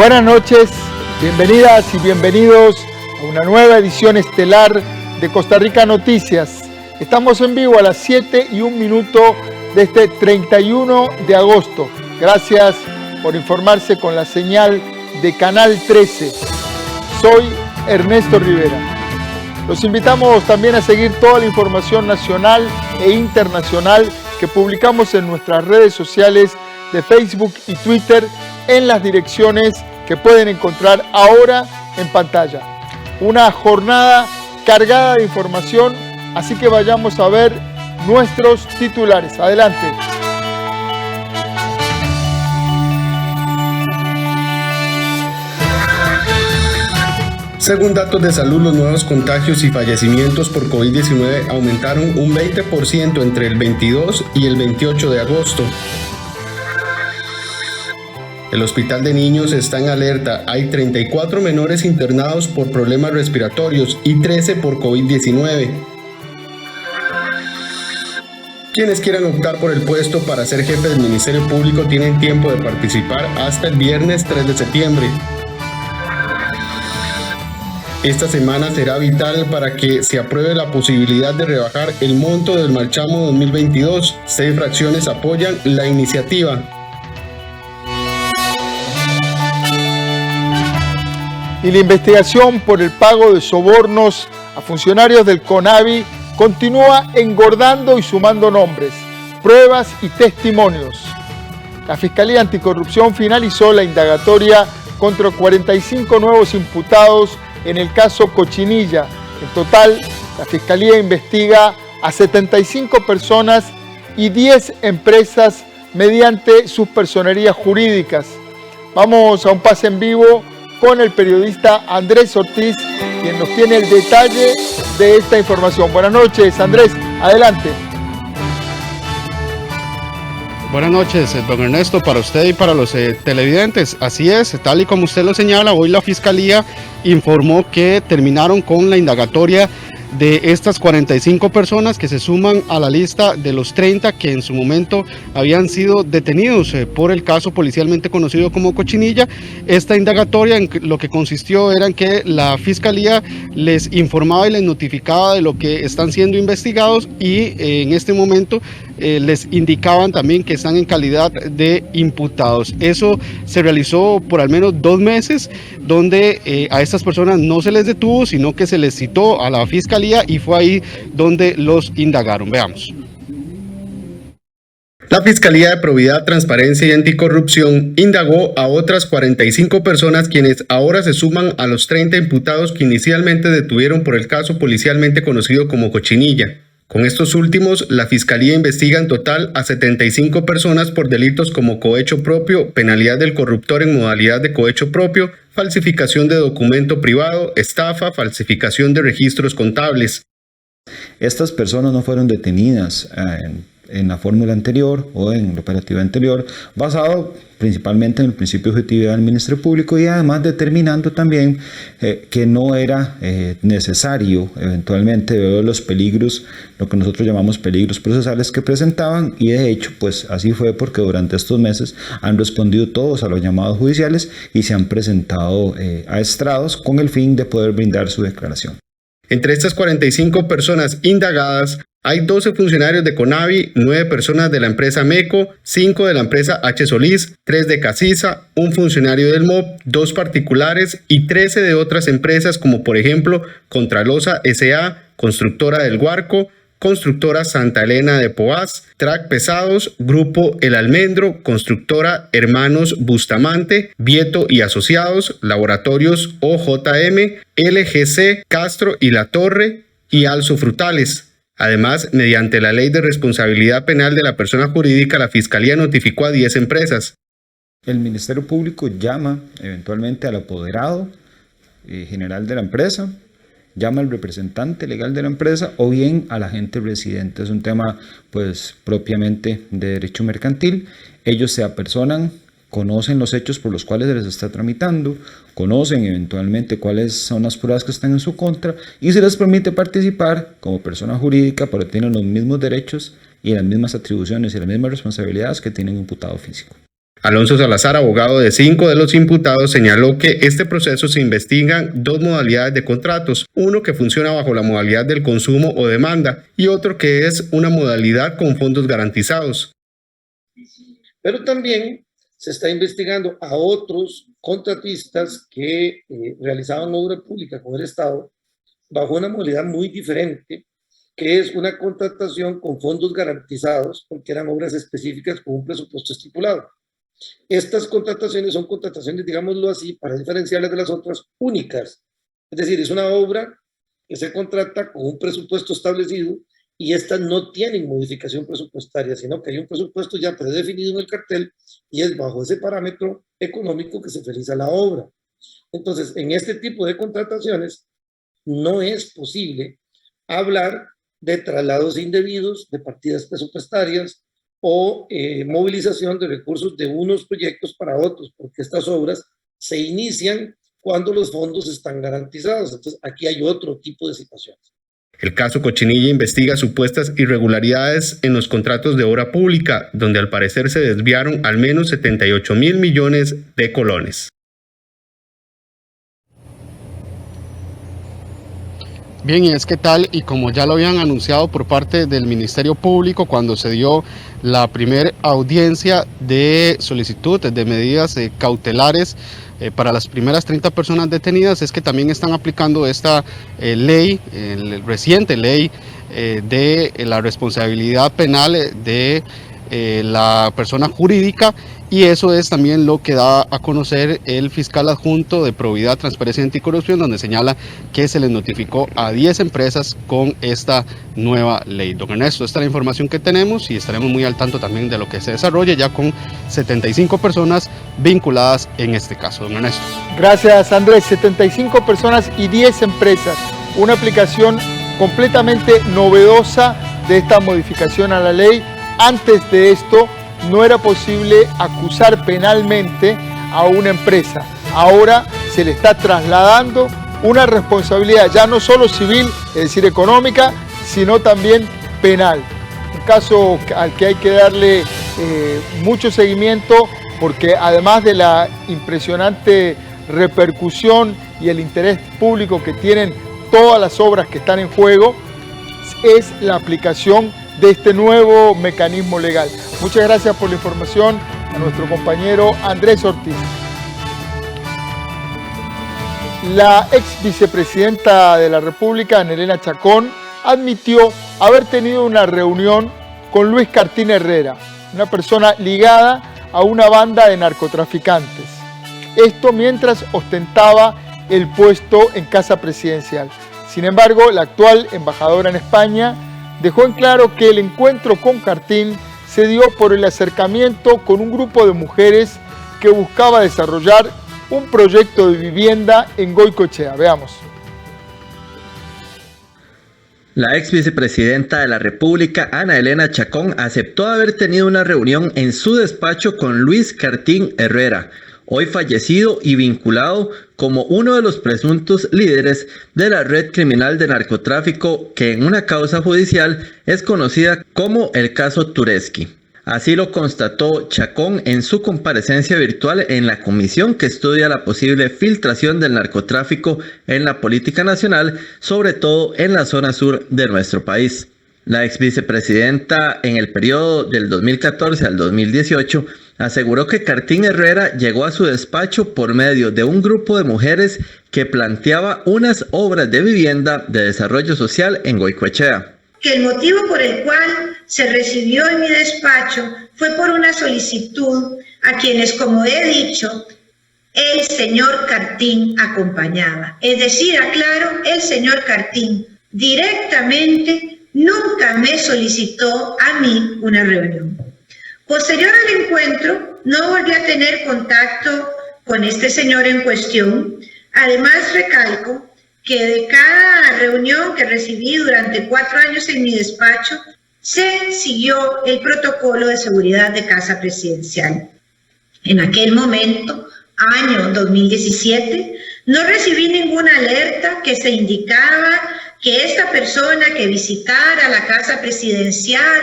Buenas noches, bienvenidas y bienvenidos a una nueva edición estelar de Costa Rica Noticias. Estamos en vivo a las 7:01 de este 31 de agosto. Gracias por informarse con la señal de Canal 13. Soy Ernesto Rivera. Los invitamos también a seguir toda la información nacional e internacional que publicamos en nuestras redes sociales de Facebook y Twitter en las direcciones que pueden encontrar ahora en pantalla. Una jornada cargada de información, así que vayamos a ver nuestros titulares. Adelante. Según datos de salud, los nuevos contagios y fallecimientos por COVID-19 aumentaron un 20% entre el 22 y el 28 de agosto. El Hospital de Niños está en alerta. Hay 34 menores internados por problemas respiratorios y 13 por COVID-19. Quienes quieran optar por el puesto para ser jefe del Ministerio Público tienen tiempo de participar hasta el viernes 3 de septiembre. Esta semana será vital para que se apruebe la posibilidad de rebajar el monto del marchamo 2022. 6 fracciones apoyan la iniciativa. Y la investigación por el pago de sobornos a funcionarios del CONAVI continúa engordando y sumando nombres, pruebas y testimonios. La Fiscalía Anticorrupción finalizó la indagatoria contra 45 nuevos imputados en el caso Cochinilla. En total, la Fiscalía investiga a 75 personas y 10 empresas mediante sus personerías jurídicas. Vamos a un pase en vivo con el periodista Andrés Ortiz, quien nos tiene el detalle de esta información. Buenas noches, Andrés, adelante. Buenas noches, don Ernesto, para usted y para los televidentes. Así es, tal y como usted lo señala, hoy la Fiscalía informó que terminaron con la indagatoria de estas 45 personas que se suman a la lista de los 30 que en su momento habían sido detenidos por el caso policialmente conocido como Cochinilla. Esta indagatoria en lo que consistió era en que la Fiscalía les informaba y les notificaba de lo que están siendo investigados y en este momento les indicaban también que están en calidad de imputados. Eso se realizó por al menos 2 meses, donde a estas personas no se les detuvo, sino que se les citó a la Fiscalía y fue ahí donde los indagaron. Veamos. La Fiscalía de Probidad, Transparencia y Anticorrupción indagó a otras 45 personas quienes ahora se suman a los 30 imputados que inicialmente detuvieron por el caso policialmente conocido como Cochinilla. Con estos últimos, la Fiscalía investiga en total a 75 personas por delitos como cohecho propio, penalidad del corruptor en modalidad de cohecho propio, falsificación de documento privado, estafa, falsificación de registros contables. Estas personas no fueron detenidas en la fórmula anterior o en el operativo anterior, basado principalmente en el principio de objetividad del Ministerio Público y además determinando también que no era necesario eventualmente ver los peligros, lo que nosotros llamamos peligros procesales que presentaban, y de hecho pues así fue porque durante estos meses han respondido todos a los llamados judiciales y se han presentado a estrados con el fin de poder brindar su declaración. Entre estas 45 personas indagadas, hay 12 funcionarios de CONAVI, 9 personas de la empresa MECO, 5 de la empresa H. Solís, 3 de Casisa, 1 funcionario del MOB, 2 particulares y 13 de otras empresas como por ejemplo Contralosa S.A., Constructora del Guarco, Constructora Santa Elena de Poás, Track Pesados, Grupo El Almendro, Constructora Hermanos Bustamante, Vieto y Asociados, Laboratorios OJM, LGC, Castro y La Torre y Alzo Frutales. Además, mediante la Ley de Responsabilidad Penal de la Persona Jurídica, la Fiscalía notificó a 10 empresas. El Ministerio Público llama eventualmente al apoderado general de la empresa, llama al representante legal de la empresa o bien al agente residente. Es un tema pues propiamente de derecho mercantil. Ellos se apersonan, conocen los hechos por los cuales se les está tramitando, conocen eventualmente cuáles son las pruebas que están en su contra y se les permite participar como persona jurídica, pero tienen los mismos derechos y las mismas atribuciones y las mismas responsabilidades que tiene un imputado físico. Alonso Salazar, abogado de 5 de los imputados, señaló que este proceso se investigan 2 modalidades de contratos, uno que funciona bajo la modalidad del consumo o demanda y otro que es una modalidad con fondos garantizados. Pero también se está investigando a otros contratistas que realizaban obra pública con el Estado bajo una modalidad muy diferente, que es una contratación con fondos garantizados, porque eran obras específicas con un presupuesto estipulado. Estas contrataciones son contrataciones, digámoslo así, para diferenciarlas de las otras, únicas. Es decir, es una obra que se contrata con un presupuesto establecido y estas no tienen modificación presupuestaria, sino que hay un presupuesto ya predefinido en el cartel y es bajo ese parámetro económico que se realiza la obra. Entonces, en este tipo de contrataciones no es posible hablar de traslados indebidos, de partidas presupuestarias o movilización de recursos de unos proyectos para otros, porque estas obras se inician cuando los fondos están garantizados. Entonces, aquí hay otro tipo de situaciones. El caso Cochinilla investiga supuestas irregularidades en los contratos de obra pública, donde al parecer se desviaron al menos 78.000 millones de colones. Bien, y es que tal y como ya lo habían anunciado por parte del Ministerio Público cuando se dio la primera audiencia de solicitud de medidas cautelares para las primeras 30 personas detenidas, es que también están aplicando esta ley, reciente ley de la responsabilidad penal de la persona jurídica, y eso es también lo que da a conocer el fiscal adjunto de Probidad, Transparencia y Anticorrupción, donde señala que se les notificó a 10 empresas con esta nueva ley. Don Ernesto, esta es la información que tenemos y estaremos muy al tanto también de lo que se desarrolle ya con 75 personas vinculadas en este caso. Don Ernesto. Gracias, Andrés. 75 personas y 10 empresas. Una aplicación completamente novedosa de esta modificación a la ley. Antes de esto no era posible acusar penalmente a una empresa. Ahora se le está trasladando una responsabilidad ya no solo civil, es decir, económica, sino también penal. Un caso al que hay que darle mucho seguimiento, porque además de la impresionante repercusión y el interés público que tienen todas las obras que están en juego, es la aplicación de este nuevo mecanismo legal. Muchas gracias por la información a nuestro compañero Andrés Ortiz. La ex vicepresidenta de la República, Ana Elena Chacón, admitió haber tenido una reunión con Luis Cartín Herrera, una persona ligada a una banda de narcotraficantes. Esto mientras ostentaba el puesto en Casa Presidencial. Sin embargo, la actual embajadora en España dejó en claro que el encuentro con Cartín se dio por el acercamiento con un grupo de mujeres que buscaba desarrollar un proyecto de vivienda en Goicoechea. Veamos. La ex vicepresidenta de la República, Ana Elena Chacón, aceptó haber tenido una reunión en su despacho con Luis Cartín Herrera, hoy fallecido y vinculado como uno de los presuntos líderes de la red criminal de narcotráfico que en una causa judicial es conocida como el caso Tureski. Así lo constató Chacón en su comparecencia virtual en la comisión que estudia la posible filtración del narcotráfico en la política nacional, sobre todo en la zona sur de nuestro país. La ex vicepresidenta en el periodo del 2014 al 2018 aseguró que Cartín Herrera llegó a su despacho por medio de un grupo de mujeres que planteaba unas obras de vivienda de desarrollo social en Goicoechea. Que el motivo por el cual se recibió en mi despacho fue por una solicitud a quienes, como he dicho, el señor Cartín acompañaba. Es decir, aclaro, el señor Cartín directamente nunca me solicitó a mí una reunión. Posterior al encuentro, no volví a tener contacto con este señor en cuestión. Además, recalco que de cada reunión que recibí durante 4 años en mi despacho, se siguió el protocolo de seguridad de Casa Presidencial. En aquel momento, año 2017, no recibí ninguna alerta que se indicaba que esta persona que visitara la Casa Presidencial,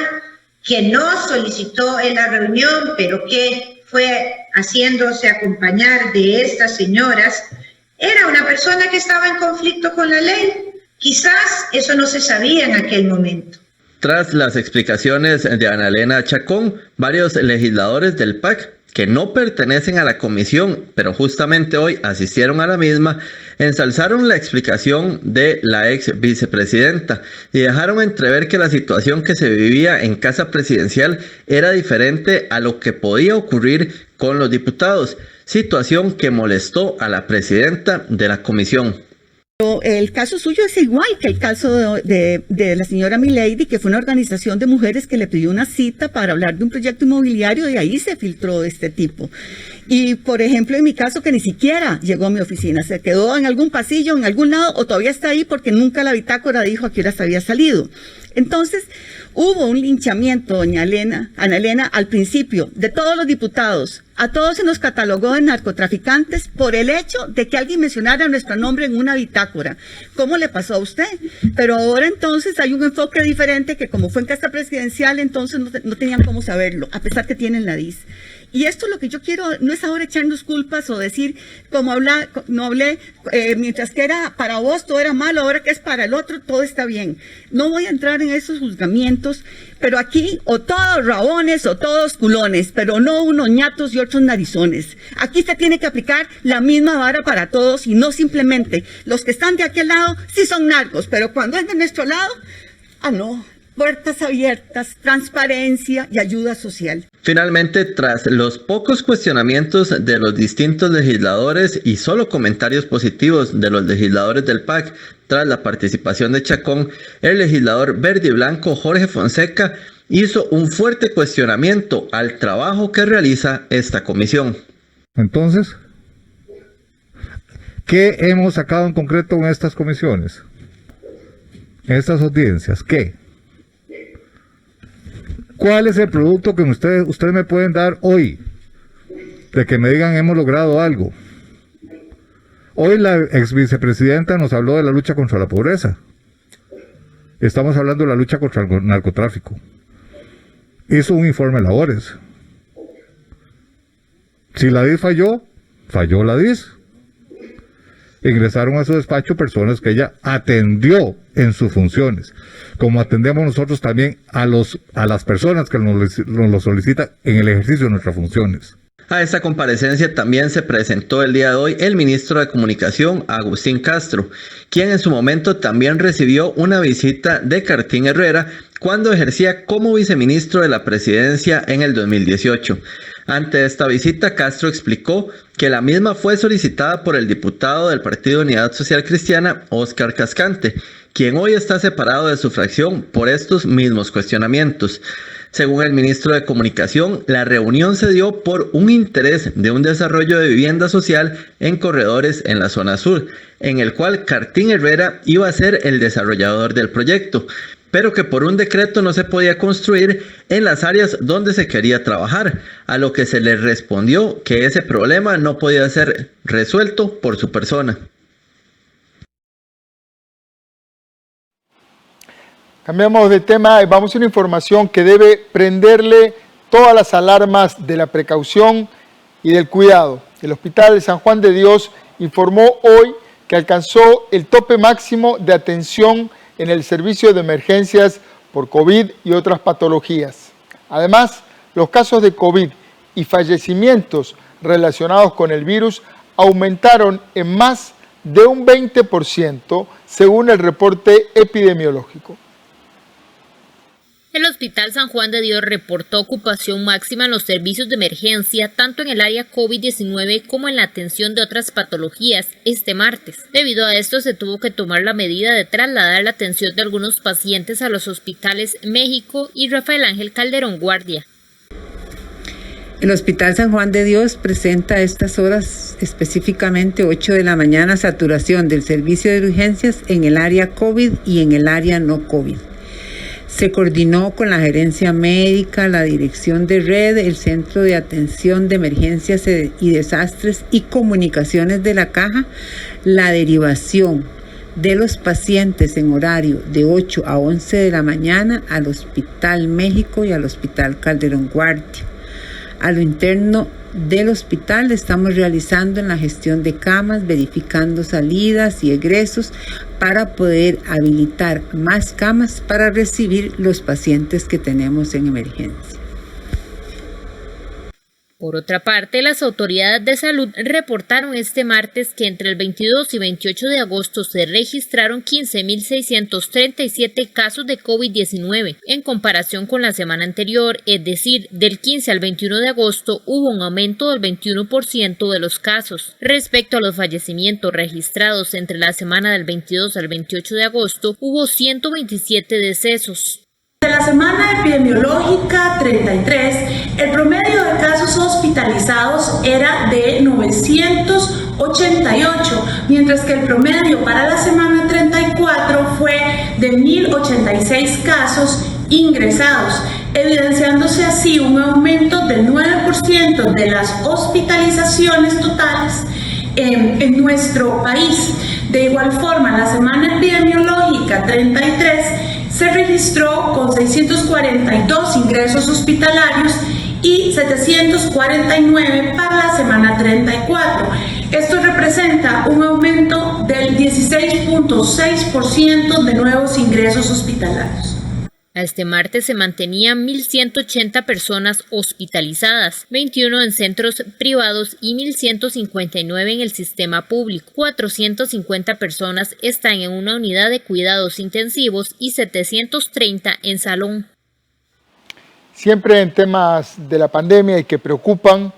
que no solicitó en la reunión, pero que fue haciéndose acompañar de estas señoras, era una persona que estaba en conflicto con la ley. Quizás eso no se sabía en aquel momento. Tras las explicaciones de Ana Elena Chacón, varios legisladores del PAC que no pertenecen a la comisión, pero justamente hoy asistieron a la misma, ensalzaron la explicación de la ex vicepresidenta y dejaron entrever que la situación que se vivía en Casa Presidencial era diferente a lo que podía ocurrir con los diputados, situación que molestó a la presidenta de la comisión. El caso suyo es igual que el caso de la señora Milady, que fue una organización de mujeres que le pidió una cita para hablar de un proyecto inmobiliario y ahí se filtró de este tipo. Y, por ejemplo, en mi caso, que ni siquiera llegó a mi oficina, se quedó en algún pasillo, en algún lado, o todavía está ahí porque nunca la bitácora dijo a qué horas había salido. Entonces, hubo un linchamiento, doña Ana Elena, al principio, de todos los diputados. A todos se nos catalogó de narcotraficantes por el hecho de que alguien mencionara nuestro nombre en una bitácora. ¿Cómo le pasó a usted? Pero ahora entonces hay un enfoque diferente que, como fue en Casa Presidencial, entonces no tenían cómo saberlo, a pesar que tienen la DIS. Y esto lo que yo quiero no es ahora echarnos culpas o decir, no hablé, mientras que era para vos todo era malo, ahora que es para el otro todo está bien. No voy a entrar en esos juzgamientos, pero aquí o todos rabones o todos culones, pero no unos ñatos y otros narizones. Aquí se tiene que aplicar la misma vara para todos y no simplemente los que están de aquel lado sí son narcos, pero cuando es de nuestro lado, no. Puertas abiertas, transparencia y ayuda social. Finalmente, tras los pocos cuestionamientos de los distintos legisladores y solo comentarios positivos de los legisladores del PAC tras la participación de Chacón, el legislador verde y blanco Jorge Fonseca hizo un fuerte cuestionamiento al trabajo que realiza esta comisión. Entonces, ¿qué hemos sacado en concreto en estas comisiones? En estas audiencias, ¿qué? ¿Cuál es el producto que ustedes me pueden dar hoy? De que me digan hemos logrado algo. Hoy la ex vicepresidenta nos habló de la lucha contra la pobreza. Estamos hablando de la lucha contra el narcotráfico. Hizo un informe de labores. Si la DIS falló la DIS. Ingresaron a su despacho personas que ella atendió en sus funciones, como atendemos nosotros también a las personas que nos lo solicitan en el ejercicio de nuestras funciones. A esta comparecencia también se presentó el día de hoy el ministro de Comunicación, Agustín Castro, quien en su momento también recibió una visita de Cartín Herrera cuando ejercía como viceministro de la presidencia en el 2018. Ante esta visita, Castro explicó que la misma fue solicitada por el diputado del Partido Unidad Social Cristiana, Óscar Cascante, quien hoy está separado de su fracción por estos mismos cuestionamientos. Según el ministro de Comunicación, la reunión se dio por un interés de un desarrollo de vivienda social en corredores en la zona sur, en el cual Cartín Herrera iba a ser el desarrollador del proyecto, pero que por un decreto no se podía construir en las áreas donde se quería trabajar, a lo que se le respondió que ese problema no podía ser resuelto por su persona. Cambiamos de tema y vamos a una información que debe prenderle todas las alarmas de la precaución y del cuidado. El Hospital de San Juan de Dios informó hoy que alcanzó el tope máximo de atención en el servicio de emergencias por COVID y otras patologías. Además, los casos de COVID y fallecimientos relacionados con el virus aumentaron en más de un 20% según el reporte epidemiológico. El Hospital San Juan de Dios reportó ocupación máxima en los servicios de emergencia, tanto en el área COVID-19 como en la atención de otras patologías, este martes. Debido a esto, se tuvo que tomar la medida de trasladar la atención de algunos pacientes a los hospitales México y Rafael Ángel Calderón Guardia. El Hospital San Juan de Dios presenta a estas horas, específicamente 8 de la mañana, saturación del servicio de urgencias en el área COVID y en el área no COVID. Se coordinó con la gerencia médica, la dirección de red, el Centro de Atención de Emergencias y Desastres y Comunicaciones de la Caja, la derivación de los pacientes en horario de 8 a 11 de la mañana al Hospital México y al Hospital Calderón Guardia. A lo interno del hospital estamos realizando en la gestión de camas, verificando salidas y egresos para poder habilitar más camas para recibir los pacientes que tenemos en emergencia. Por otra parte, las autoridades de salud reportaron este martes que entre el 22 y 28 de agosto se registraron 15.637 casos de COVID-19 en comparación con la semana anterior, es decir, del 15 al 21 de agosto hubo un aumento del 21% de los casos. Respecto a los fallecimientos registrados entre la semana del 22 al 28 de agosto, hubo 127 decesos. De la semana epidemiológica 33, el promedio de casos hospitalizados era de 988, mientras que el promedio para la semana 34 fue de 1.086 casos ingresados, evidenciándose así un aumento del 9% de las hospitalizaciones totales en nuestro país. De igual forma, la semana epidemiológica 33 se registró con 642 ingresos hospitalarios y 749 para la semana 34. Esto representa un aumento del 16.6% de nuevos ingresos hospitalarios. Este martes se mantenían 1.180 personas hospitalizadas, 21 en centros privados y 1.159 en el sistema público. 450 personas están en una unidad de cuidados intensivos y 730 en salón. Siempre en temas de la pandemia y que preocupan,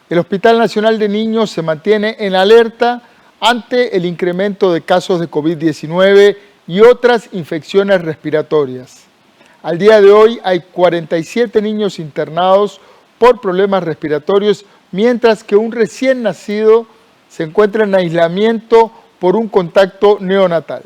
el Hospital Nacional de Niños se mantiene en alerta ante el incremento de casos de COVID-19 y otras infecciones respiratorias. Al día de hoy hay 47 niños internados por problemas respiratorios, mientras que un recién nacido se encuentra en aislamiento por un contacto neonatal.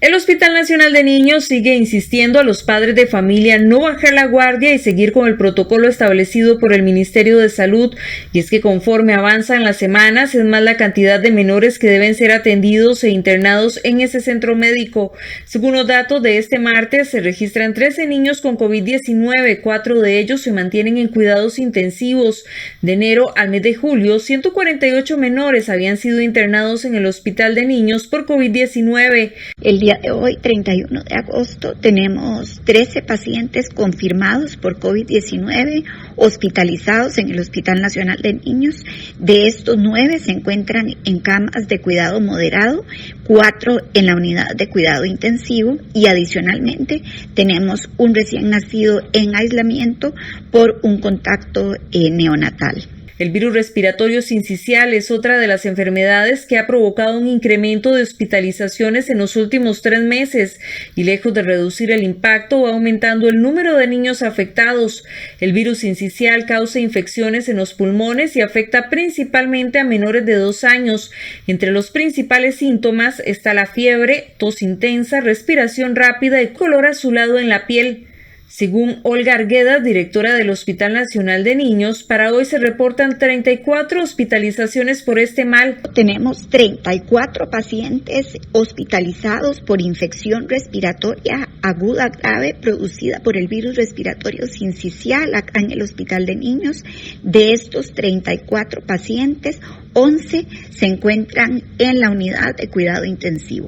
El Hospital Nacional de Niños sigue insistiendo a los padres de familia no bajar la guardia y seguir con el protocolo establecido por el Ministerio de Salud, y es que conforme avanzan las semanas es más la cantidad de menores que deben ser atendidos e internados en ese centro médico. Según los datos de este martes, se registran 13 niños con COVID-19, 4 de ellos se mantienen en cuidados intensivos. De enero al mes de julio, 148 menores habían sido internados en el Hospital de Niños por COVID-19. El día de hoy, 31 de agosto, tenemos 13 pacientes confirmados por COVID-19 hospitalizados en el Hospital Nacional de Niños. De estos 9 se encuentran en camas de cuidado moderado, 4 en la unidad de cuidado intensivo y adicionalmente tenemos un recién nacido en aislamiento por un contacto neonatal. El virus respiratorio sincicial es otra de las enfermedades que ha provocado un incremento de hospitalizaciones en los últimos 3 meses y lejos de reducir el impacto va aumentando el número de niños afectados. El virus sincicial causa infecciones en los pulmones y afecta principalmente a menores de 2 años. Entre los principales síntomas está la fiebre, tos intensa, respiración rápida y color azulado en la piel. Según Olga Arguedas, directora del Hospital Nacional de Niños, para hoy se reportan 34 hospitalizaciones por este mal. Tenemos 34 pacientes hospitalizados por infección respiratoria aguda grave producida por el virus respiratorio sincicial acá en el Hospital de Niños. De estos 34 pacientes, 11 se encuentran en la unidad de cuidado intensivo.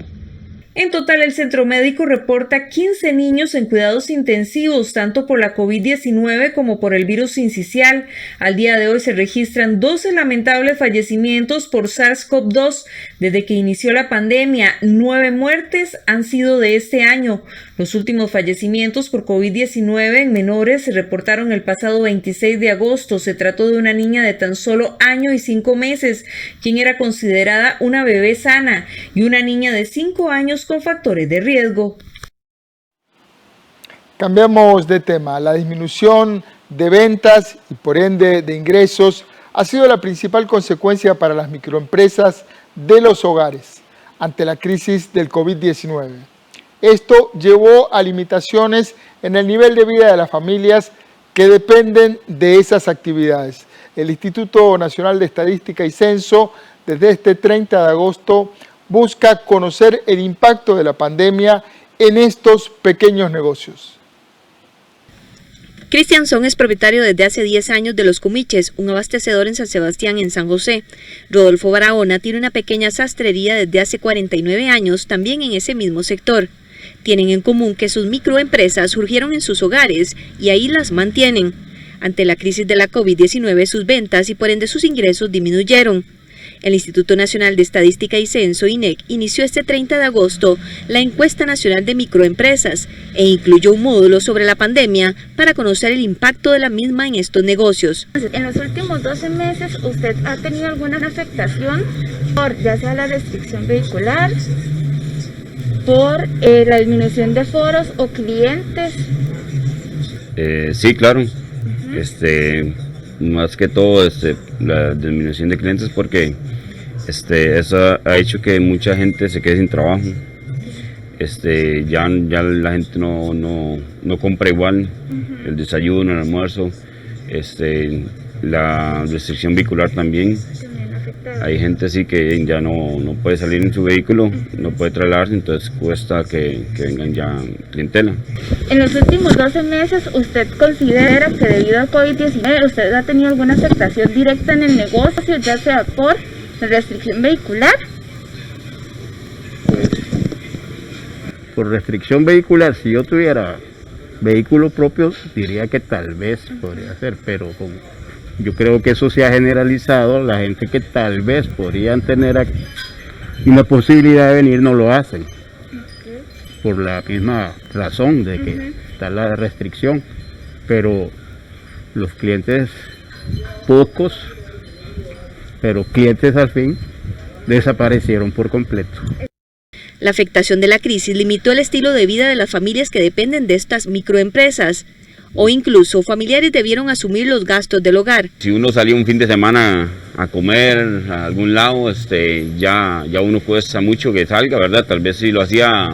En total, el centro médico reporta 15 niños en cuidados intensivos, tanto por la COVID-19 como por el virus sincicial. Al día de hoy se registran 12 lamentables fallecimientos por SARS-CoV-2 desde que inició la pandemia. 9 muertes han sido de este año. Los últimos fallecimientos por COVID-19 en menores se reportaron el pasado 26 de agosto. Se trató de una niña de tan solo año y 5 meses, quien era considerada una bebé sana, y una niña de 5 años con factores de riesgo. Cambiamos de tema. La disminución de ventas y por ende de ingresos ha sido la principal consecuencia para las microempresas de los hogares ante la crisis del COVID-19. Esto llevó a limitaciones en el nivel de vida de las familias que dependen de esas actividades. El Instituto Nacional de Estadística y Censo, desde este 30 de agosto, busca conocer el impacto de la pandemia en estos pequeños negocios. Cristian Son es propietario desde hace 10 años de Los Cumiches, un abastecedor en San Sebastián, en San José. Rodolfo Barahona tiene una pequeña sastrería desde hace 49 años, también en ese mismo sector. Tienen en común que sus microempresas surgieron en sus hogares y ahí las mantienen. Ante la crisis de la COVID-19, sus ventas y por ende sus ingresos disminuyeron. El Instituto Nacional de Estadística y Censo, INEC, inició este 30 de agosto la encuesta nacional de microempresas e incluyó un módulo sobre la pandemia para conocer el impacto de la misma en estos negocios. En los últimos 12 meses, ¿usted ha tenido alguna afectación por ya sea la restricción vehicular, por la disminución de foros o clientes? Sí, claro. Más que todo la disminución de clientes, porque eso ha hecho que mucha gente se quede sin trabajo. Ya la gente no compra igual el desayuno, el almuerzo, la restricción vehicular también. Hay gente sí que ya no puede salir en su vehículo, no puede trasladarse, entonces cuesta que vengan ya clientela. En los últimos 12 meses, ¿usted considera que debido al COVID-19 usted ha tenido alguna afectación directa en el negocio, ya sea por la restricción vehicular? Por restricción vehicular, si yo tuviera vehículo propio, diría que tal vez podría ser, pero yo creo que eso se ha generalizado. La gente que tal vez podrían tener una posibilidad de venir no lo hacen, por la misma razón de que está la restricción, pero los clientes, pocos, pero clientes al fin, desaparecieron por completo. La afectación de la crisis limitó el estilo de vida de las familias que dependen de estas microempresas. O incluso familiares debieron asumir los gastos del hogar. Si uno salía un fin de semana a comer a algún lado, ya uno cuesta mucho que salga, ¿verdad? Tal vez si lo hacía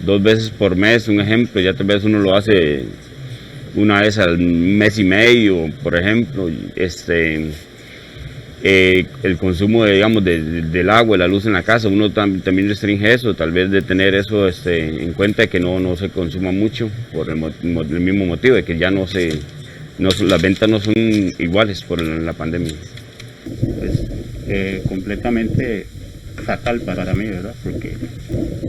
2 veces por mes, un ejemplo, ya tal vez uno lo hace una vez al mes y medio, por ejemplo. El consumo del agua, la luz en la casa, uno también restringe eso, tal vez de tener eso en cuenta, de que no se consuma mucho por el mismo motivo, de que ya las ventas no son iguales por la pandemia. Pues, completamente fatal para mí, ¿verdad? Porque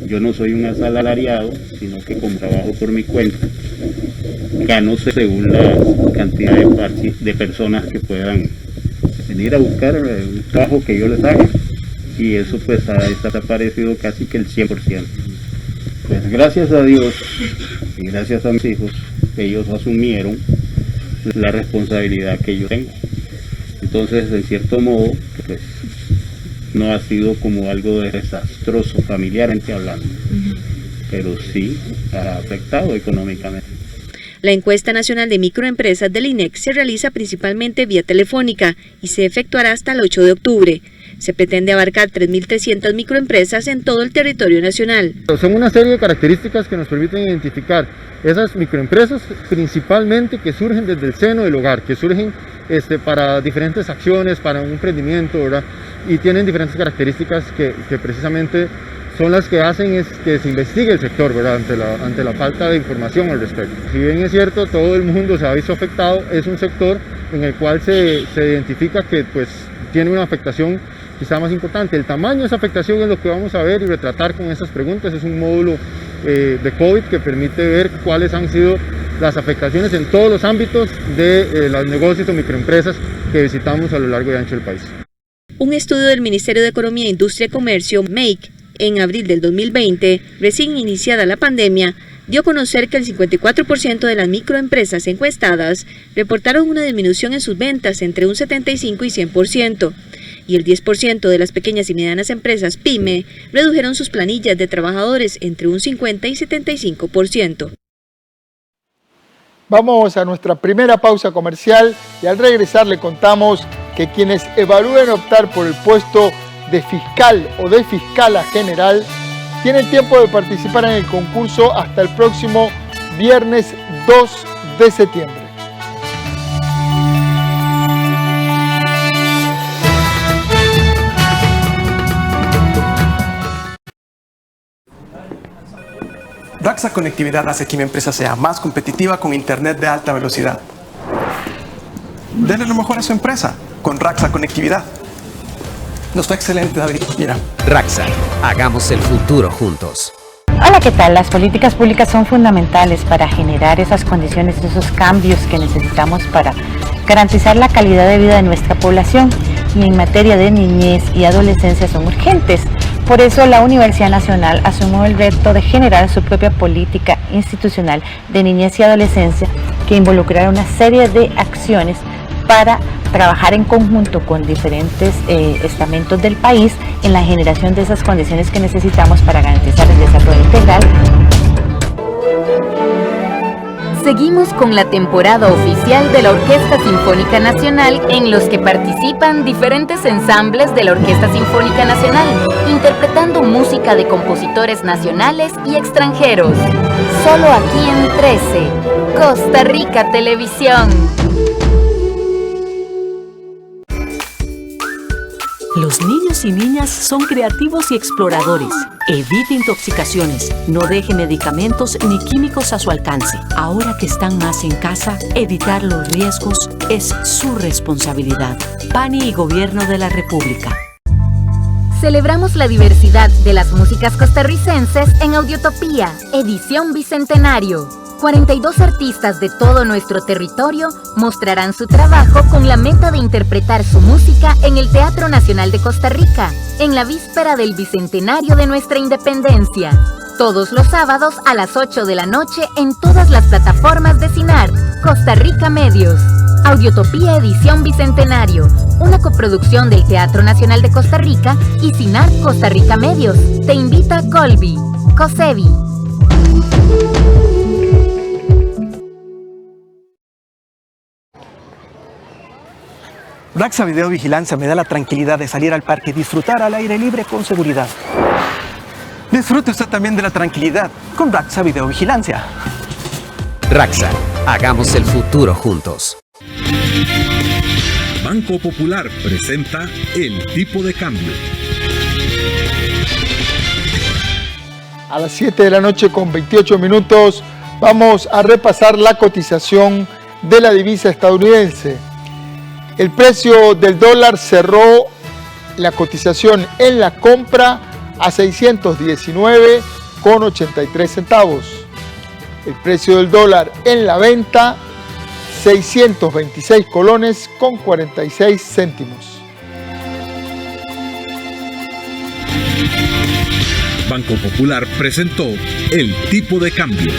yo no soy un asalariado, sino que como trabajo por mi cuenta, gano según la cantidad de personas que puedan venir a buscar un trabajo que yo les haga, y eso pues ha desaparecido casi que el 100%. Pues gracias a Dios y gracias a mis hijos, ellos asumieron la responsabilidad que yo tengo. Entonces, en cierto modo, pues no ha sido como algo desastroso familiarmente hablando, pero sí ha afectado económicamente. La encuesta nacional de microempresas del INEC se realiza principalmente vía telefónica y se efectuará hasta el 8 de octubre. Se pretende abarcar 3.300 microempresas en todo el territorio nacional. Son una serie de características que nos permiten identificar esas microempresas, principalmente que surgen desde el seno del hogar, que surgen para diferentes acciones, para un emprendimiento, ¿verdad? Y tienen diferentes características que precisamente son las que hacen es que se investigue el sector, ¿verdad? Ante la falta de información al respecto. Si bien es cierto, todo el mundo se ha visto afectado, es un sector en el cual se identifica que pues tiene una afectación quizá más importante. El tamaño de esa afectación es lo que vamos a ver y retratar con estas preguntas. Es un módulo de COVID que permite ver cuáles han sido las afectaciones en todos los ámbitos de los negocios o microempresas que visitamos a lo largo y ancho del país. Un estudio del Ministerio de Economía, Industria y Comercio, MEIC, en abril del 2020, recién iniciada la pandemia, dio a conocer que el 54% de las microempresas encuestadas reportaron una disminución en sus ventas entre un 75 y 100%, y el 10% de las pequeñas y medianas empresas PYME redujeron sus planillas de trabajadores entre un 50 y 75%. Vamos a nuestra primera pausa comercial y al regresar le contamos que quienes evalúen optar por el puesto de fiscal o de fiscala general tienen tiempo de participar en el concurso hasta el próximo viernes 2 de septiembre. Daxa Conectividad hace que mi empresa sea más competitiva con internet de alta velocidad. Denle lo mejor a su empresa con Raxa Conectividad. Nos fue excelente, David. Mira. Raxa, hagamos el futuro juntos. Hola, ¿qué tal? Las políticas públicas son fundamentales para generar esas condiciones, esos cambios que necesitamos para garantizar la calidad de vida de nuestra población, y en materia de niñez y adolescencia son urgentes. Por eso la Universidad Nacional asumió el reto de generar su propia política institucional de niñez y adolescencia que involucrará una serie de acciones para trabajar en conjunto con diferentes estamentos del país en la generación de esas condiciones que necesitamos para garantizar el desarrollo integral. Seguimos con la temporada oficial de la Orquesta Sinfónica Nacional, en los que participan diferentes ensambles de la Orquesta Sinfónica Nacional, interpretando música de compositores nacionales y extranjeros. Solo aquí en 13, Costa Rica Televisión. Los niños y niñas son creativos y exploradores. Evite intoxicaciones, no deje medicamentos ni químicos a su alcance. Ahora que están más en casa, evitar los riesgos es su responsabilidad. PANI y Gobierno de la República. Celebramos la diversidad de las músicas costarricenses en Audiotopía, edición Bicentenario. 42 artistas de todo nuestro territorio mostrarán su trabajo con la meta de interpretar su música en el Teatro Nacional de Costa Rica, en la víspera del Bicentenario de nuestra independencia. Todos los sábados a las 8 de la noche en todas las plataformas de CINAR, Costa Rica Medios. Audiotopía edición Bicentenario, una coproducción del Teatro Nacional de Costa Rica y CINAR Costa Rica Medios. Te invita Colby, COSEBI. Raxa Videovigilancia me da la tranquilidad de salir al parque y disfrutar al aire libre con seguridad. Disfrute usted también de la tranquilidad con Raxa Videovigilancia. Raxa, hagamos el futuro juntos. Banco Popular presenta el tipo de cambio. A las 7 de la noche con 28 minutos vamos a repasar la cotización de la divisa estadounidense. El precio del dólar cerró la cotización en la compra a 619,83 centavos. El precio del dólar en la venta, 626 colones con 46 céntimos. Banco Popular presentó el tipo de cambio.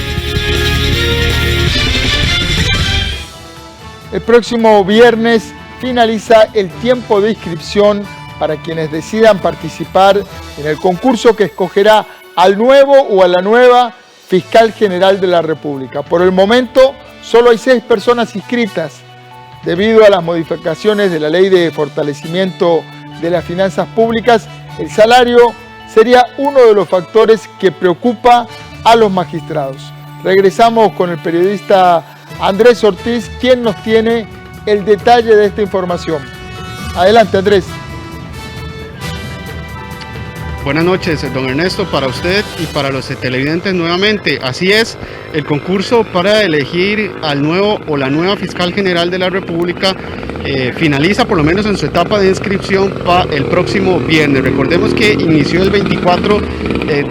El próximo viernes finaliza el tiempo de inscripción para quienes decidan participar en el concurso que escogerá al nuevo o a la nueva Fiscal General de la República. Por el momento, solo hay 6 personas inscritas. Debido a las modificaciones de la Ley de Fortalecimiento de las Finanzas Públicas, el salario sería uno de los factores que preocupa a los magistrados. Regresamos con el periodista Andrés Ortiz, quien nos tiene el detalle de esta información. Adelante, Andrés. Buenas noches, don Ernesto, para usted y para los televidentes nuevamente. Así es, el concurso para elegir al nuevo o la nueva Fiscal General de la República finaliza por lo menos en su etapa de inscripción para el próximo viernes. Recordemos que inició el 24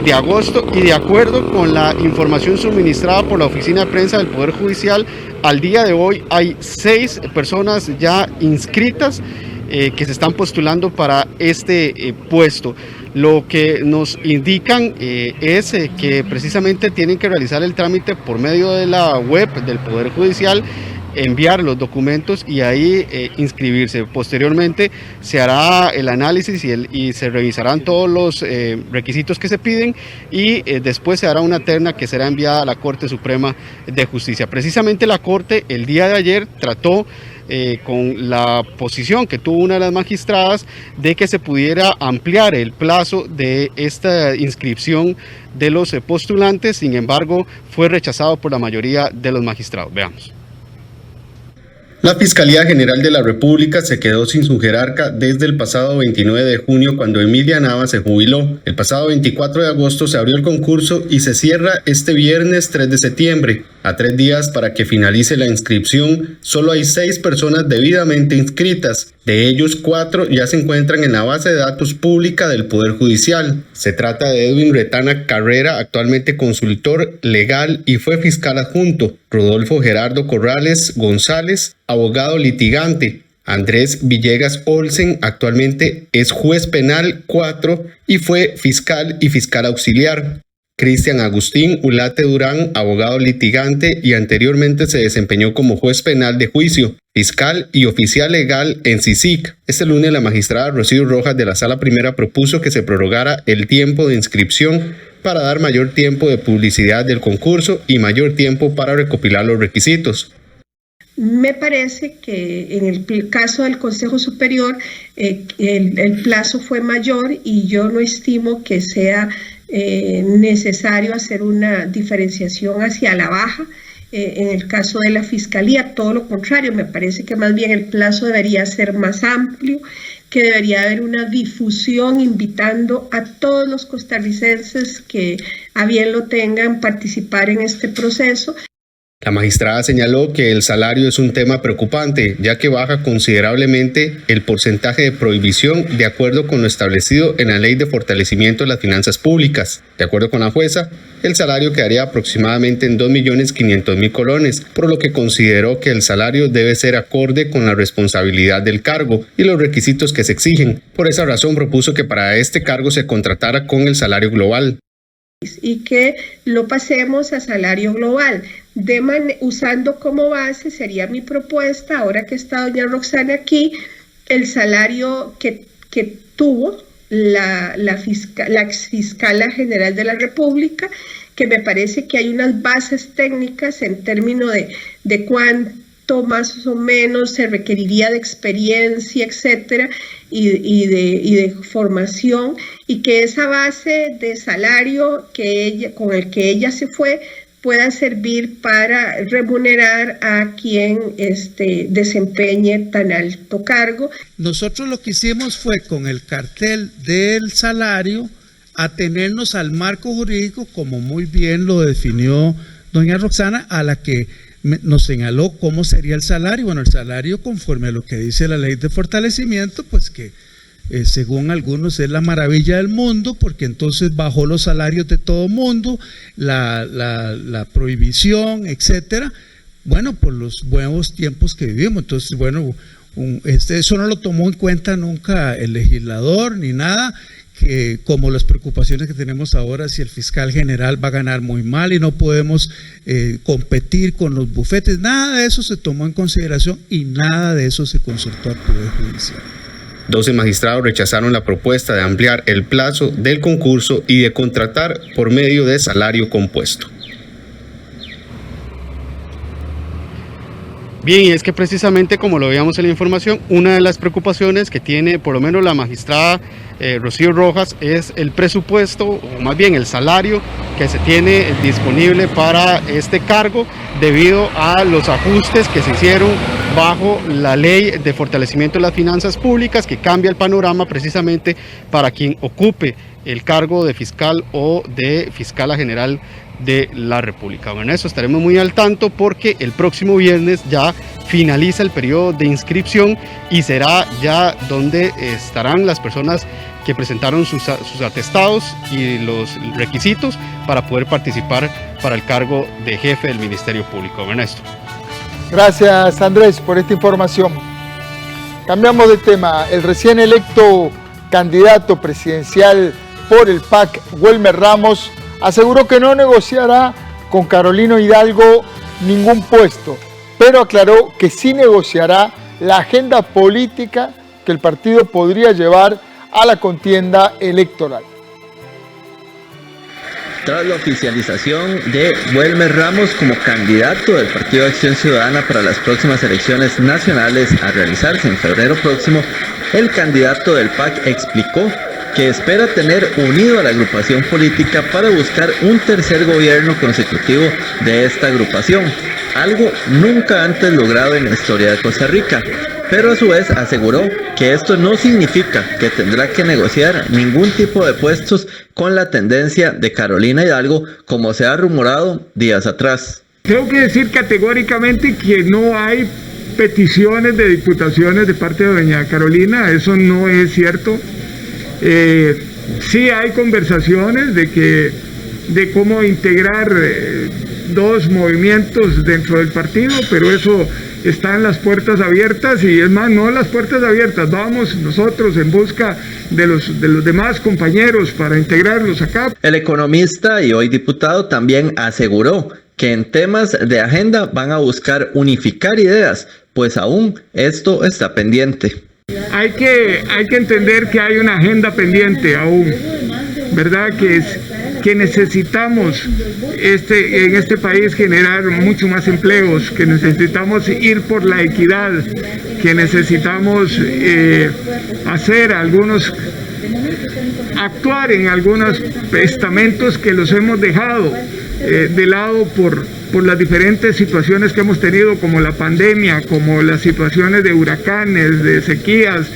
de agosto y de acuerdo con la información suministrada por la Oficina de Prensa del Poder Judicial, al día de hoy hay 6 personas ya inscritas que se están postulando para este puesto. Lo que nos indican es que precisamente tienen que realizar el trámite por medio de la web del Poder Judicial, enviar los documentos y ahí inscribirse. Posteriormente se hará el análisis y se revisarán todos los requisitos que se piden y después se hará una terna que será enviada a la Corte Suprema de Justicia. Precisamente la Corte el día de ayer trató con la posición que tuvo una de las magistradas de que se pudiera ampliar el plazo de esta inscripción de los postulantes. Sin embargo, fue rechazado por la mayoría de los magistrados. Veamos. La Fiscalía General de la República se quedó sin su jerarca desde el pasado 29 de junio cuando Emilia Nava se jubiló. El pasado 24 de agosto se abrió el concurso y se cierra este viernes 3 de septiembre. A 3 días para que finalice la inscripción, solo hay 6 personas debidamente inscritas. De ellos, 4 ya se encuentran en la base de datos pública del Poder Judicial. Se trata de Edwin Retana Carrera, actualmente consultor legal y fue fiscal adjunto. Rodolfo Gerardo Corrales González, abogado litigante. Andrés Villegas Olsen, actualmente es juez penal 4 y fue fiscal y fiscal auxiliar. Cristian Agustín Ulate Durán, abogado litigante y anteriormente se desempeñó como juez penal de juicio, fiscal y oficial legal en CICIC. Este lunes la magistrada Rocío Rojas de la Sala Primera propuso que se prorrogara el tiempo de inscripción para dar mayor tiempo de publicidad del concurso y mayor tiempo para recopilar los requisitos. Me parece que en el caso del Consejo Superior el plazo fue mayor y yo no estimo que sea necesario hacer una diferenciación hacia la baja. En el caso de la Fiscalía, todo lo contrario, me parece que más bien el plazo debería ser más amplio, que debería haber una difusión invitando a todos los costarricenses que a bien lo tengan participar en este proceso. La magistrada señaló que el salario es un tema preocupante, ya que baja considerablemente el porcentaje de prohibición de acuerdo con lo establecido en la Ley de Fortalecimiento de las Finanzas Públicas. De acuerdo con la jueza, el salario quedaría aproximadamente en 2.500.000 colones, por lo que consideró que el salario debe ser acorde con la responsabilidad del cargo y los requisitos que se exigen. Por esa razón propuso que para este cargo se contratara con el salario global. Y que lo pasemos a salario global. Usando como base, sería mi propuesta, ahora que está doña Roxana aquí, el salario que tuvo la exfiscala general de la República, que me parece que hay unas bases técnicas en términos de cuánto más o menos se requeriría de experiencia, etcétera, y de formación, y que esa base de salario con el que ella se fue pueda servir para remunerar a quien desempeñe tan alto cargo. Nosotros lo que hicimos fue con el cartel del salario atenernos al marco jurídico, como muy bien lo definió doña Roxana, a la que nos señaló cómo sería el salario. Bueno, el salario conforme a lo que dice la Ley de Fortalecimiento, pues que según algunos es la maravilla del mundo, porque entonces bajó los salarios de todo mundo, la prohibición, etcétera, bueno, por los nuevos tiempos que vivimos. Entonces, bueno, eso no lo tomó en cuenta nunca el legislador ni nada, que como las preocupaciones que tenemos ahora, si el fiscal general va a ganar muy mal y no podemos competir con los bufetes, nada de eso se tomó en consideración y nada de eso se consultó al Poder Judicial. 12 magistrados rechazaron la propuesta de ampliar el plazo del concurso y de contratar por medio de salario compuesto. Bien, y es que precisamente como lo veíamos en la información, una de las preocupaciones que tiene por lo menos la magistrada Rocío Rojas es el presupuesto, o más bien el salario que se tiene disponible para este cargo debido a los ajustes que se hicieron bajo la Ley de Fortalecimiento de las Finanzas Públicas, que cambia el panorama precisamente para quien ocupe el cargo de fiscal o de fiscala general de la República. Bueno, eso estaremos muy al tanto porque el próximo viernes ya finaliza el periodo de inscripción y será ya donde estarán las personas que presentaron sus atestados y los requisitos para poder participar para el cargo de jefe del Ministerio Público. Ernesto. Gracias, Andrés, por esta información. Cambiamos de tema. El recién electo candidato presidencial por el PAC, Welmer Ramos, aseguró que no negociará con Carolina Hidalgo ningún puesto, pero aclaró que sí negociará la agenda política que el partido podría llevar a la contienda electoral. Tras la oficialización de Welmer Ramos como candidato del Partido de Acción Ciudadana para las próximas elecciones nacionales a realizarse en febrero próximo, el candidato del PAC explicó que espera tener unido a la agrupación política para buscar un tercer gobierno consecutivo de esta agrupación, algo nunca antes logrado en la historia de Costa Rica, pero a su vez aseguró que esto no significa que tendrá que negociar ningún tipo de puestos con la tendencia de Carolina Hidalgo, como se ha rumorado días atrás. Tengo que decir categóricamente que no hay peticiones de diputaciones de parte de doña Carolina, eso no es cierto. Sí hay conversaciones de cómo integrar dos movimientos dentro del partido, pero eso está en las puertas abiertas, y es más, no las puertas abiertas, vamos nosotros en busca de los demás compañeros para integrarlos acá. El economista y hoy diputado también aseguró que en temas de agenda van a buscar unificar ideas, pues aún esto está pendiente. Hay que entender que hay una agenda pendiente aún, ¿verdad? Que necesitamos en este país generar mucho más empleos, que necesitamos ir por la equidad, que necesitamos actuar en algunos estamentos que los hemos dejado de lado por las diferentes situaciones que hemos tenido, como la pandemia, como las situaciones de huracanes, de sequías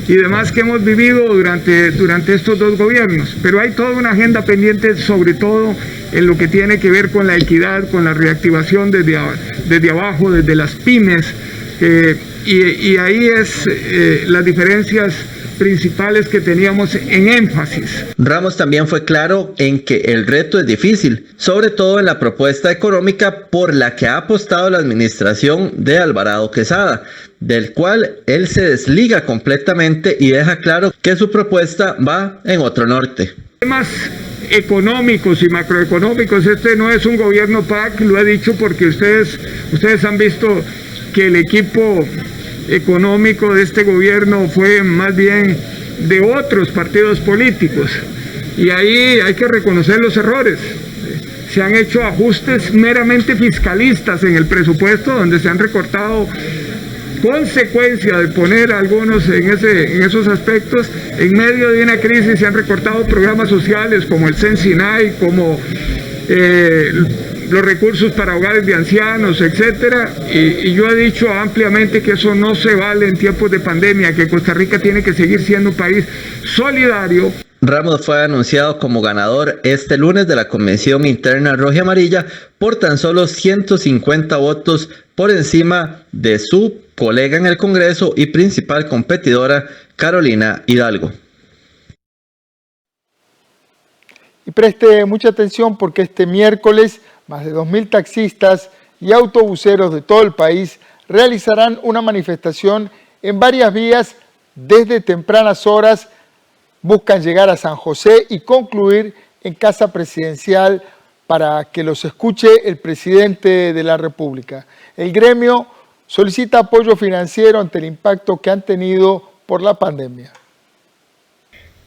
y demás que hemos vivido durante estos dos gobiernos. Pero hay toda una agenda pendiente, sobre todo en lo que tiene que ver con la equidad, con la reactivación desde abajo, desde las pymes, y ahí es las diferencias principales que teníamos en énfasis. Ramos también fue claro en que el reto es difícil, sobre todo en la propuesta económica por la que ha apostado la administración de Alvarado Quesada, del cual él se desliga completamente y deja claro que su propuesta va en otro norte. Temas económicos y macroeconómicos, este no es un gobierno PAC, lo he dicho porque ustedes han visto que el equipo económico de este gobierno fue más bien de otros partidos políticos, y ahí hay que reconocer los errores. Se han hecho ajustes meramente fiscalistas en el presupuesto, donde se han recortado, consecuencia de poner algunos en esos aspectos, en medio de una crisis se han recortado programas sociales como el Sensinay, como los recursos para hogares de ancianos, etcétera, y yo he dicho ampliamente que eso no se vale en tiempos de pandemia, que Costa Rica tiene que seguir siendo un país solidario. Ramos fue anunciado como ganador este lunes de la Convención Interna Roja y Amarilla por tan solo 150 votos por encima de su colega en el Congreso y principal competidora, Carolina Hidalgo. Y preste mucha atención porque este miércoles más de 2.000 taxistas y autobuseros de todo el país realizarán una manifestación en varias vías desde tempranas horas. Buscan llegar a San José y concluir en Casa Presidencial para que los escuche el presidente de la República. El gremio solicita apoyo financiero ante el impacto que han tenido por la pandemia.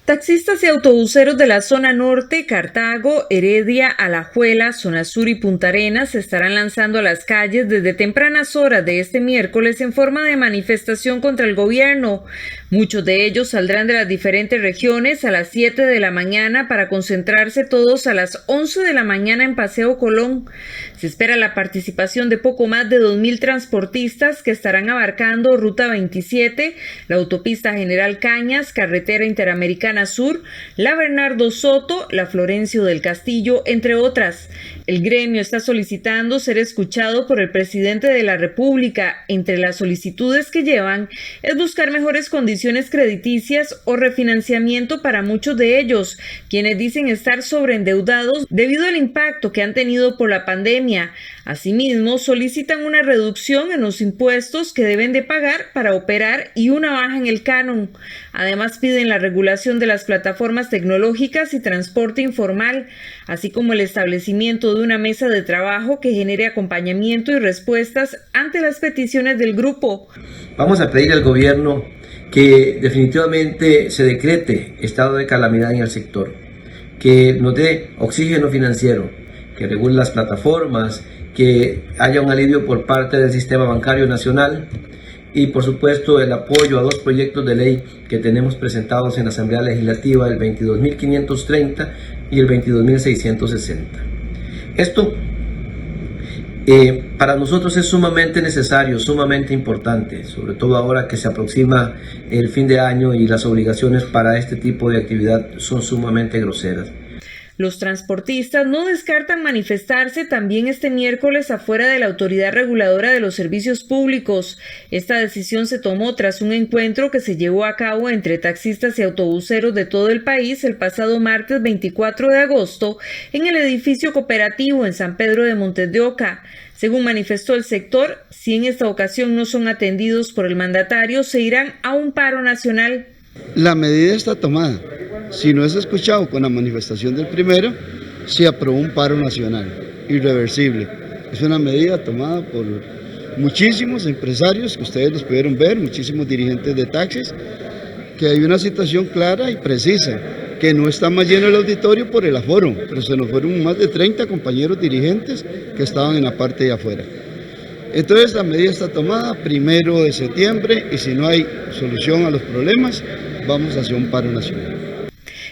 Taxistas y autobuseros de la zona norte, Cartago, Heredia, Alajuela, zona sur y Punta Arenas se estarán lanzando a las calles desde tempranas horas de este miércoles en forma de manifestación contra el gobierno. Muchos de ellos saldrán de las diferentes regiones a las 7 de la mañana para concentrarse todos a las 11 de la mañana en Paseo Colón. Se espera la participación de poco más de 2.000 transportistas que estarán abarcando Ruta 27, la Autopista General Cañas, Carretera Interamericana Sur, la Bernardo Soto, la Florencio del Castillo, entre otras. El gremio está solicitando ser escuchado por el presidente de la República. Entre las solicitudes que llevan es buscar mejores condiciones crediticias o refinanciamiento para muchos de ellos, quienes dicen estar sobreendeudados debido al impacto que han tenido por la pandemia. Asimismo, solicitan una reducción en los impuestos que deben de pagar para operar y una baja en el canon. Además, piden la regulación de las plataformas tecnológicas y transporte informal, así como el establecimiento de una mesa de trabajo que genere acompañamiento y respuestas ante las peticiones del grupo. Vamos a pedir al gobierno que definitivamente se decrete estado de calamidad en el sector, que nos dé oxígeno financiero, que regule las plataformas, que haya un alivio por parte del sistema bancario nacional y por supuesto el apoyo a dos proyectos de ley que tenemos presentados en la Asamblea Legislativa, el 22.530 y el 22.660. Esto para nosotros es sumamente necesario, sumamente importante, sobre todo ahora que se aproxima el fin de año y las obligaciones para este tipo de actividad son sumamente groseras. Los transportistas no descartan manifestarse también este miércoles afuera de la Autoridad Reguladora de los Servicios Públicos. Esta decisión se tomó tras un encuentro que se llevó a cabo entre taxistas y autobuseros de todo el país el pasado martes 24 de agosto en el edificio cooperativo en San Pedro de Montes de Oca. Según manifestó el sector, si en esta ocasión no son atendidos por el mandatario, se irán a un paro nacional. La medida está tomada. Si no es escuchado con la manifestación del primero, se aprobó un paro nacional, irreversible. Es una medida tomada por muchísimos empresarios, que ustedes los pudieron ver, muchísimos dirigentes de taxis, que hay una situación clara y precisa, que no está más lleno el auditorio por el aforo, pero se nos fueron más de 30 compañeros dirigentes que estaban en la parte de afuera. Entonces la medida está tomada 1 de septiembre y si no hay solución a los problemas, vamos hacia un paro nacional.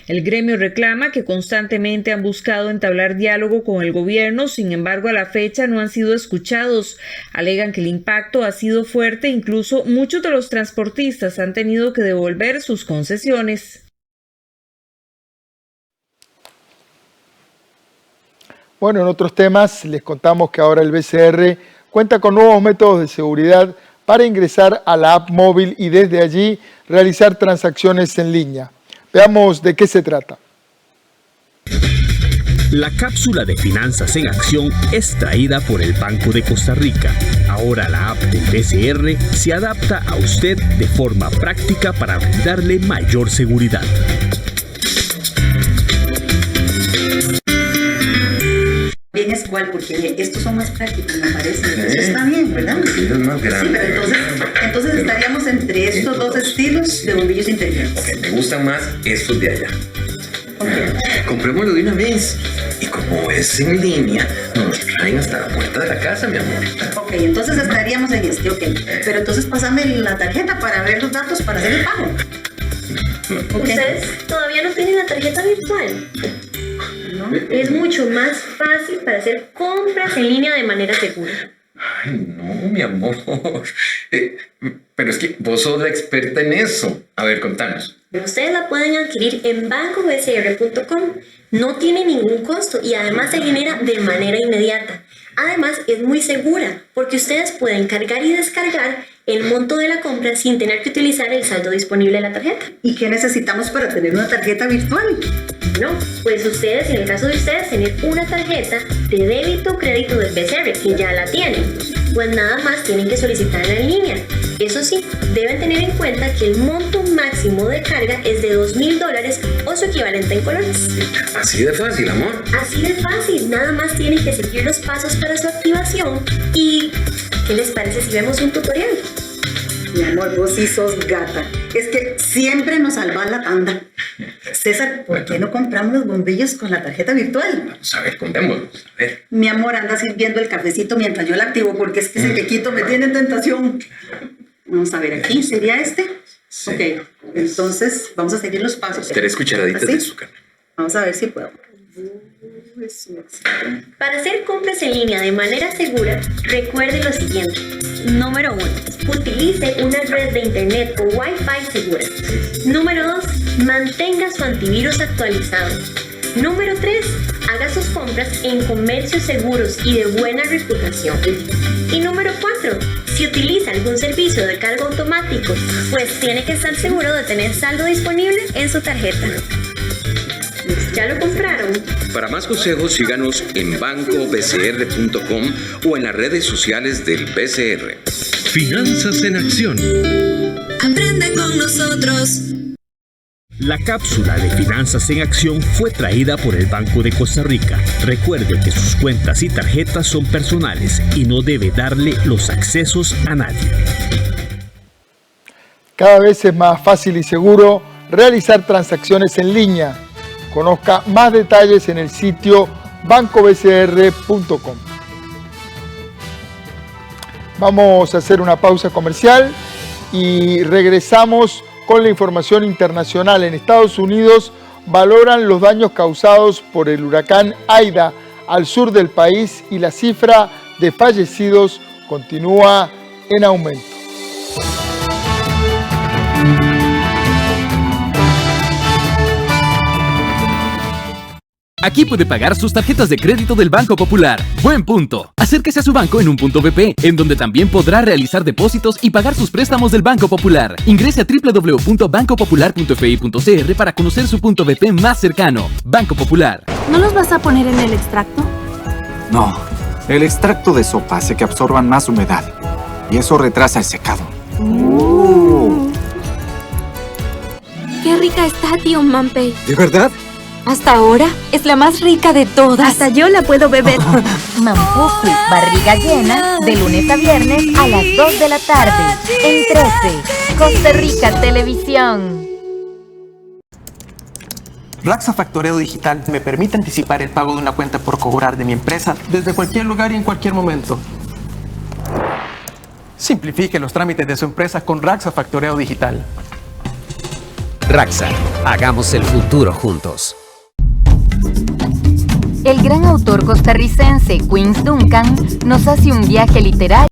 El gremio reclama que constantemente han buscado entablar diálogo con el gobierno, sin embargo a la fecha no han sido escuchados. Alegan que el impacto ha sido fuerte, incluso muchos de los transportistas han tenido que devolver sus concesiones. Bueno, en otros temas les contamos que ahora el BCR cuenta con nuevos métodos de seguridad para ingresar a la app móvil y desde allí realizar transacciones en línea. Veamos de qué se trata. La cápsula de Finanzas en Acción es traída por el Banco de Costa Rica. Ahora la app del BCR se adapta a usted de forma práctica para brindarle mayor seguridad. Bien es igual, porque estos son más prácticos, me parece. Eso está bien, ¿verdad? Sí, pero entonces estaríamos entre estos dos estilos de bombillos interiores. Ok, me gustan más estos de allá. Comprémoslo de una vez. Y como es en línea, nos traen hasta la puerta de la casa, mi amor. Ok, entonces estaríamos en este, ok. Pero entonces pásame la tarjeta para ver los datos para hacer el pago. ¿Ustedes todavía no tienen la tarjeta virtual? ¿No? Es mucho más fácil para hacer compras en línea de manera segura. Ay, no, mi amor. Pero es que vos sos la experta en eso. A ver, contanos. Ustedes la pueden adquirir en bancobcr.com. No tiene ningún costo y además se genera de manera inmediata. Además, es muy segura porque ustedes pueden cargar y descargar el monto de la compra sin tener que utilizar el saldo disponible de la tarjeta. ¿Y qué necesitamos para tener una tarjeta virtual? No, pues ustedes, en el caso de ustedes, tener una tarjeta de débito o crédito del BCR, que ya la tienen, pues nada más tienen que solicitarla en línea. Eso sí, deben tener en cuenta que el monto máximo de carga es de $2,000 o su equivalente en colones. Así de fácil, amor. Así de fácil, nada más tienen que seguir los pasos para su activación. ¿Y qué les parece si vemos un tutorial? Mi amor, vos sí sos gata. Es que siempre nos salvan la tanda. César, ¿por qué no compramos los bombillos con la tarjeta virtual? Vamos a ver, contémoslos. A ver. Mi amor, anda sirviendo el cafecito mientras yo la activo, porque es que ese quequito me tiene en tentación. Vamos a ver, aquí, ¿sería este? Sí. Ok, entonces vamos a seguir los pasos. 3 cucharaditas de azúcar. Vamos a ver si puedo. Para hacer compras en línea de manera segura, recuerde lo siguiente. Número 1. Utilice una red de internet o Wi-Fi segura. Número 2. Mantenga su antivirus actualizado. Número 3. Haga sus compras en comercios seguros y de buena reputación. Y número 4. Si utiliza algún servicio de cargo automático, pues tiene que estar seguro de tener saldo disponible en su tarjeta. ¿Ya lo compraron? Para más consejos, síganos en bancobcr.com o en las redes sociales del BCR. Finanzas en Acción. Aprende con nosotros. La cápsula de Finanzas en Acción fue traída por el Banco de Costa Rica. Recuerde que sus cuentas y tarjetas son personales y no debe darle los accesos a nadie. Cada vez es más fácil y seguro realizar transacciones en línea. Conozca más detalles en el sitio bancobcr.com. Vamos a hacer una pausa comercial y regresamos con la información internacional. En Estados Unidos valoran los daños causados por el huracán Aida al sur del país y la cifra de fallecidos continúa en aumento. Aquí puede pagar sus tarjetas de crédito del Banco Popular. Buen punto. Acérquese a su banco en un punto BP, en donde también podrá realizar depósitos y pagar sus préstamos del Banco Popular. Ingrese a www.bancopopular.fi.cr para conocer su punto BP más cercano. Banco Popular. ¿No los vas a poner en el extracto? No. El extracto de sopa hace que absorban más humedad. Y eso retrasa el secado. ¡Qué rica está, tío Mampei! ¿De verdad? Hasta ahora es la más rica de todas. Hasta yo la puedo beber. Mampuku, barriga llena, de lunes a viernes a las 2 de la tarde. En 13, Costa Rica Televisión. Raxa Factoreo Digital me permite anticipar el pago de una cuenta por cobrar de mi empresa desde cualquier lugar y en cualquier momento. Simplifique los trámites de su empresa con Raxa Factoreo Digital. Raxa, hagamos el futuro juntos. El gran autor costarricense Quince Duncan nos hace un viaje literario